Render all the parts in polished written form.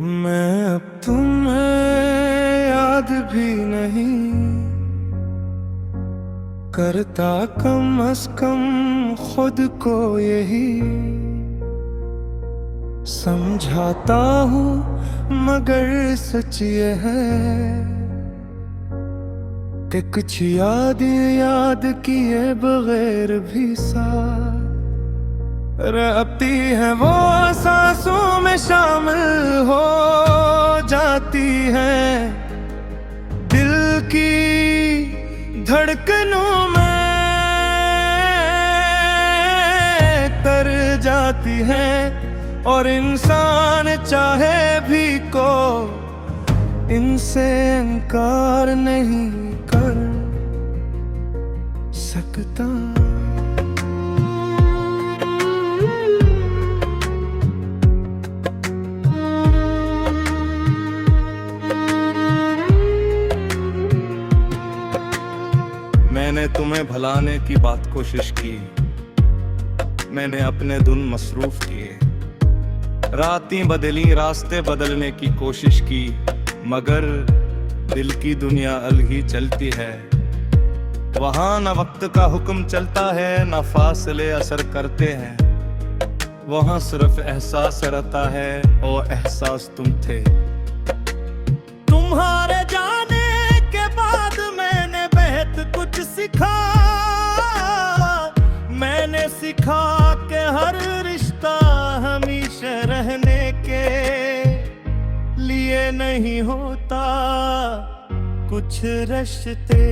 मैं अब तुम्हें याद भी नहीं करता, कम अज कम खुद को यही समझाता हूँ, मगर सच ये है कि कुछ याद किए बगैर भी साथ रहती है, वो सांसों में शामिल हो जाती है, दिल की धड़कनों में तर जाती है। और इंसान चाहे भी को इनसे इनकार नहीं कर सकता। मैंने तुम्हें भुलाने की बात कोशिश की, मैंने अपने धुन मसरूफ किए, रातें बदली, रास्ते बदलने की कोशिश की, मगर दिल की दुनिया अलग चलती है। वहाँ न वक्त का हुक्म चलता है, न फासले असर करते हैं, वहाँ सिर्फ एहसास रहता है, और एहसास तुम थे। तुम्हारे जाने के बाद मैंने बेहद कुछ सीखा, मैंने सीखा कि हर रिश्ता हमेशा रहने के लिए नहीं होता, कुछ रिश्ते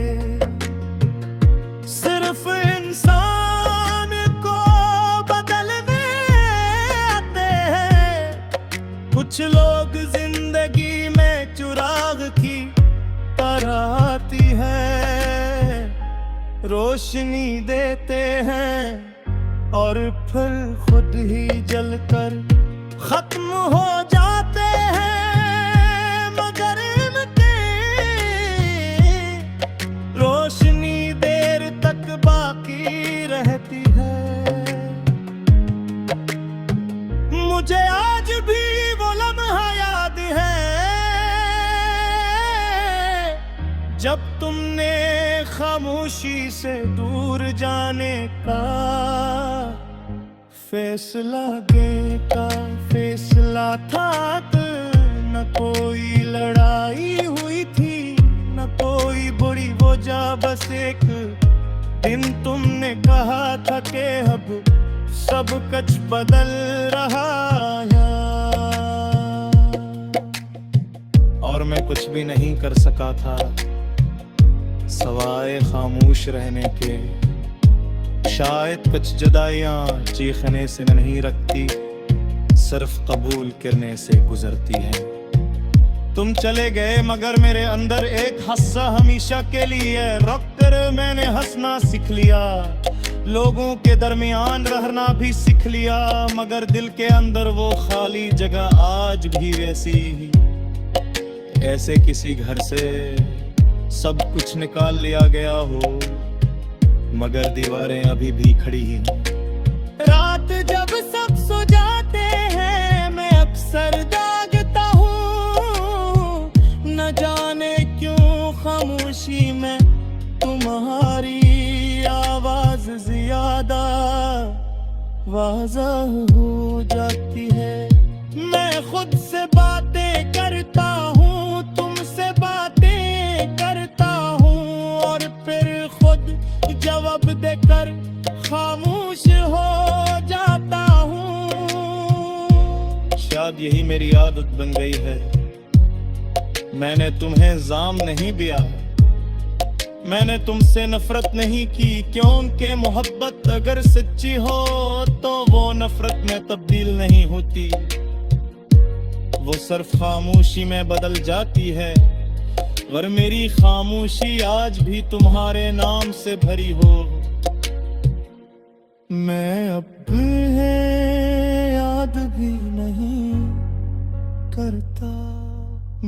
सिर्फ इंसान को बदलने आते हैं। कुछ लोग जिंदगी में चिराग की तरह आती है, रोशनी देते हैं और फिर खुद ही जलकर खत्म हो जाते हैं, मगर इनकी रोशनी देर तक बाकी रहती है। मुझे आज भी वो लम्हा याद है जब तुमने खामोशी से दूर जाने का फैसला था। न कोई लड़ाई हुई थी, न कोई बुरी वजह, बस एक दिन तुमने कहा था कि अब सब कुछ बदल रहा है। और मैं कुछ भी नहीं कर सका था सवाए खामोश रहने के। शायद कुछ जुदाइयां चीखने से नहीं रखती, सिर्फ कबूल करने से गुजरती है। तुम चले गए मगर मेरे अंदर एक हस्सा हमेशा के लिए रुक कर मैंने हंसना सीख लिया। लोगों के दरमियान रहना भी सीख लिया, मगर दिल के अंदर वो खाली जगह आज भी वैसी ही। ऐसे किसी घर से सब कुछ निकाल लिया गया हो, मगर दीवारें अभी भी खड़ी ही हैं। रात जब सब सो जाते हैं मैं अक्सर जागता हूँ, न जाने क्यों खामोशी में तुम्हारी आवाज ज्यादा वाज़ह हो जाती है। मैं खुद से बातें करता हूँ, तुमसे बातें करता हूँ, और फिर खुद जवाब देकर खामोश हो जाता हूँ। शायद यही मेरी आदत बन गई है। मैंने तुम्हें जाम नहीं दिया, मैंने तुमसे नफरत नहीं की, क्योंकि मोहब्बत अगर सच्ची हो तो वो नफरत में तब्दील नहीं होती, वो सिर्फ खामोशी में बदल जाती है। अगर मेरी खामोशी आज भी तुम्हारे नाम से भरी हो, मैं अब याद भी नहीं करता,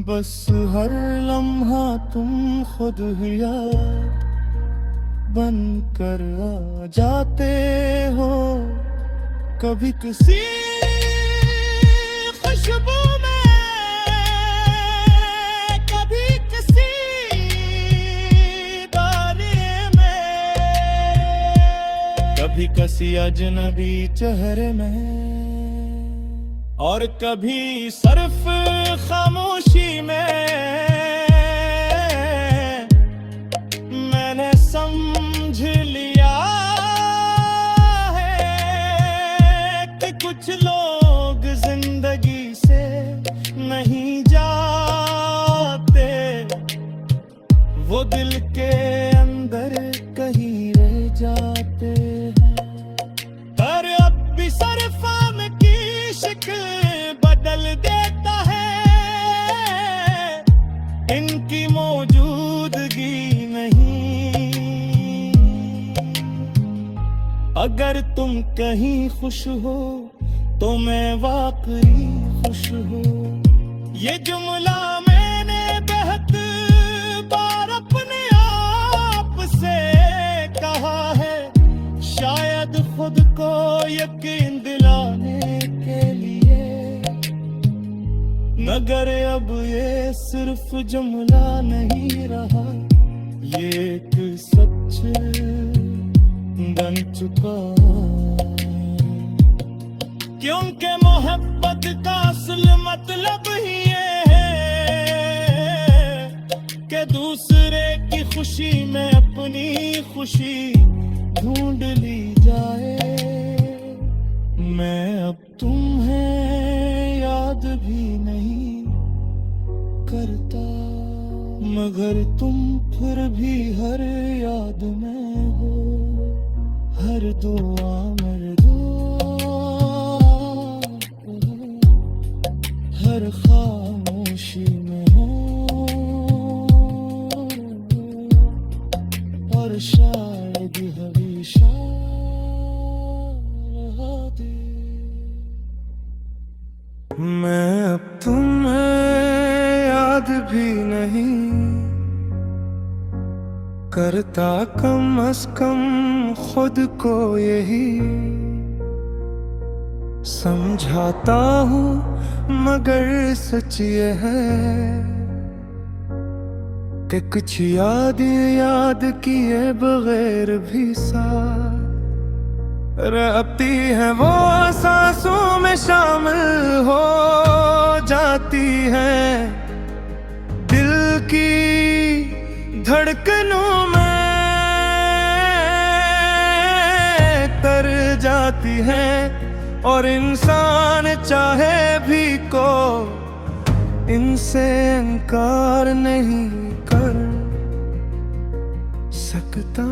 बस हर लम्हा तुम खुद ही याद बन कर आ जाते हो। कभी किसी खुशबू में किसी अजनबी चेहरे में, और कभी सिर्फ खामोशी में मैंने समझ लिया है कि कुछ लोग जिंदगी से नहीं जाते, वो दिल के अंदर कहीं रह जाते हैं। पर अब भी सरफाम की शक्ल बदल देता है, इनकी मौजूदगी नहीं। अगर तुम कहीं खुश हो तो मैं वाकई खुश हूँ, ये जुमला मैंने बहुत बार अपने आप से कहा है, शायद खुद को यकीन दिलाने के लिए। मगर अब ये सिर्फ जुमला नहीं रहा, ये एक सच बन चुका, क्योंकि मोहब्बत का असल मतलब ही ये है कि दूसरे की खुशी में अपनी खुशी ढूंढ ली जाए। मैं अब तुम्हें याद भी नहीं करता, मगर तुम फिर भी हर याद में हो, हर दुआ में दो, हर खामोशी में हो, और शायद हमेशा रहा दे। मैं अब तुम्हें याद भी नहीं करता, कम अज कम खुद को यही समझाता हूँ, मगर सच ये है कि कुछ याद किए बगैर भी साथ रहती है, वो सांसों में शामिल हो जाती है, दिल की धड़कनों में तर जाती है, और इंसान चाहे भी को इनसे इनकार नहीं कर सकता।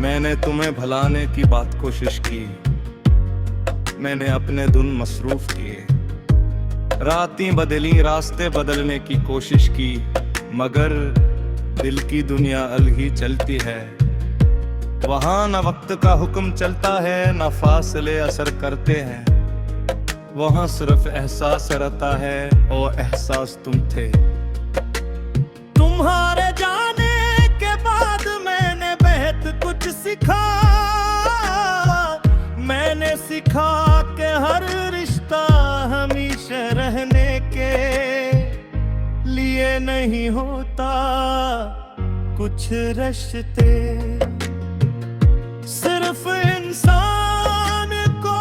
मैंने तुम्हें भुलाने की बात कोशिश की, मैंने अपने धुन मसरूफ किए, रातें बदली, रास्ते बदलने की कोशिश की, मगर दिल की दुनिया अलग ही चलती है। वहाँ न वक्त का हुक्म चलता है, न फासले असर करते हैं, वहाँ सिर्फ एहसास रहता है, और एहसास तुम थे। तुम्हारे जाने के बाद मैंने बहुत कुछ सीखा, मैंने सीखा कि हर रिश्ता हमेशा रहने के लिए नहीं होता, कुछ रिश्ते सिर्फ इंसान को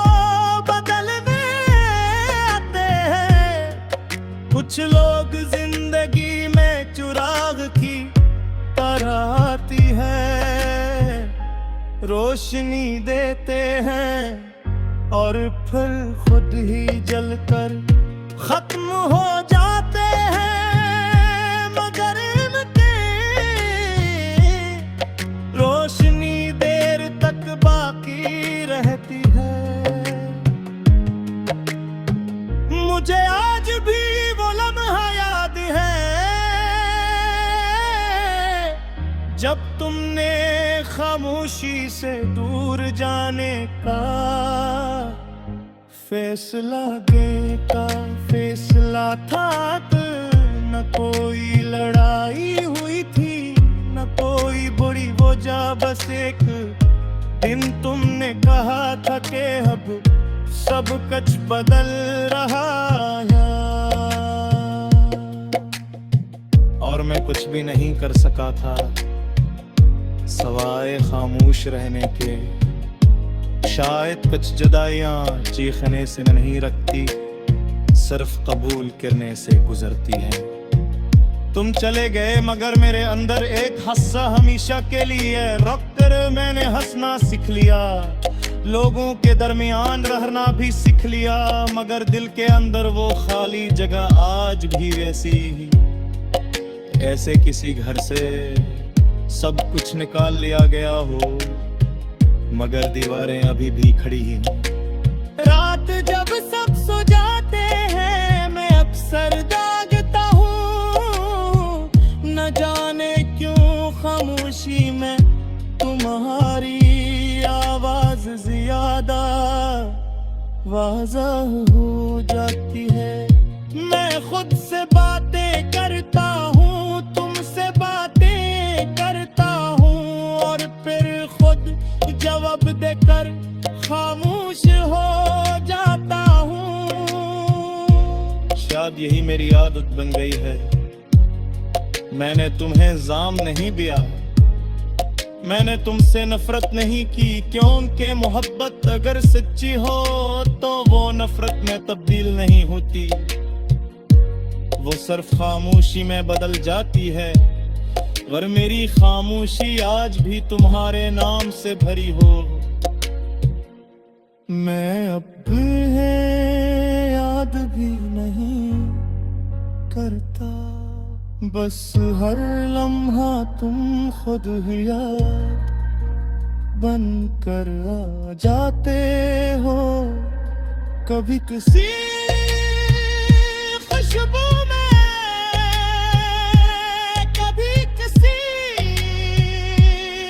बदलने आते हैं। कुछ लोग जिंदगी में चिराग की तरह आती है, रोशनी देते हैं और फिर खुद ही जलकर खत्म हो जाते हैं, मगर इनकी रोशनी देर तक बाकी रहती है। मुझे आज भी वो लम्हा याद है जब तुमने खामोशी से दूर जाने का फैसला था। न कोई लड़ाई हुई थी, न कोई बड़ी वजह, बस एक दिन तुमने कहा था कि अब सब कुछ बदल रहा है और मैं कुछ भी नहीं कर सका था सवाए खामोश रहने के। शायद कुछ जुदाइयां चीखने से नहीं रखती, सिर्फ कबूल करने से गुजरती हैं। तुम चले गए मगर मेरे अंदर एक हस्सा हमेशा के लिए रुक कर मैंने हंसना सीख लिया। लोगों के दरमियान रहना भी सीख लिया, मगर दिल के अंदर वो खाली जगह आज भी वैसी ही। ऐसे किसी घर से सब कुछ निकाल लिया गया हो, मगर दीवारें अभी भी खड़ी ही हैं। रात जब सब सो जाते हैं मैं अक्सर दागता हूँ, न जाने क्यों खामोशी में तुम्हारी आवाज ज्यादा वाज़ह हो जाती है। मैं खुद से बातें करता हूँ, तुमसे बातें करता हूँ और फिर खुद जवाब देकर खामोश हो जाता हूँ। शायद यही मेरी आदत बन गई है। मैंने तुम्हें जाम नहीं दिया, मैंने तुमसे नफरत नहीं की, क्योंकि मोहब्बत अगर सच्ची हो तो वो नफरत में तब्दील नहीं होती, वो सिर्फ खामोशी में बदल जाती है। अगर मेरी खामोशी आज भी तुम्हारे नाम से भरी हो, मैं अब है याद भी नहीं करता, बस हर लम्हा तुम खुद ही याद बन कर आ जाते हो। कभी किसी खुशबू में, कभी किसी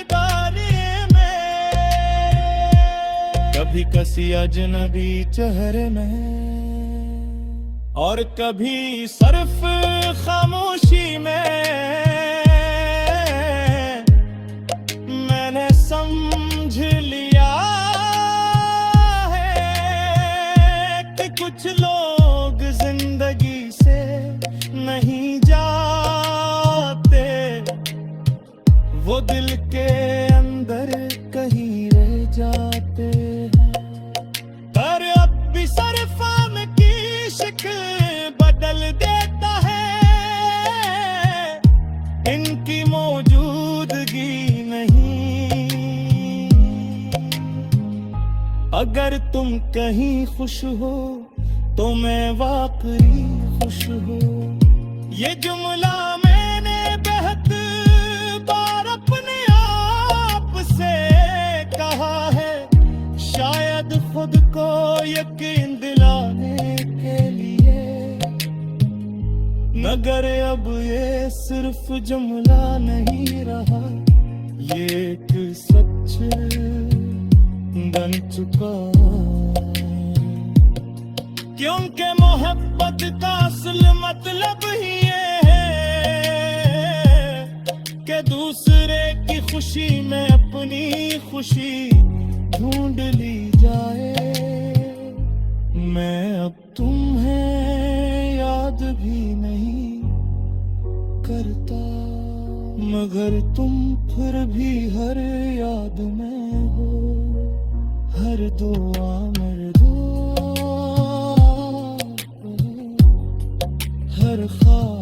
तारे में, कभी किसी अजनबी चेहरे में, और कभी सिर्फ खामोशी में। मैंने समझ लिया है कि कुछ लोग जिंदगी से नहीं जाते, वो दिल के अंदर कहीं रह जाते हैं। पर अब भी सरफाम की शक्ल बदल देता है, इनकी मौजूदगी नहीं। अगर तुम कहीं खुश हो तो मैं वाकई खुश हूँ। ये जुमला मैंने बहुत बार अपने आप से कहा है, शायद खुद को यकीन दिलाने के लिए, मगर अब ये सिर्फ जुमला नहीं रहा, ये एक सच बन चुका। क्योंकि मोहब्बत का असल मतलब ही ये है कि दूसरे की खुशी में अपनी खुशी ढूंढ ली जाए। मैं अब तुम्हें याद भी नहीं करता, मगर तुम फिर भी हर याद में हो, हर दुआ मेरे दुआ, हर ख्वाब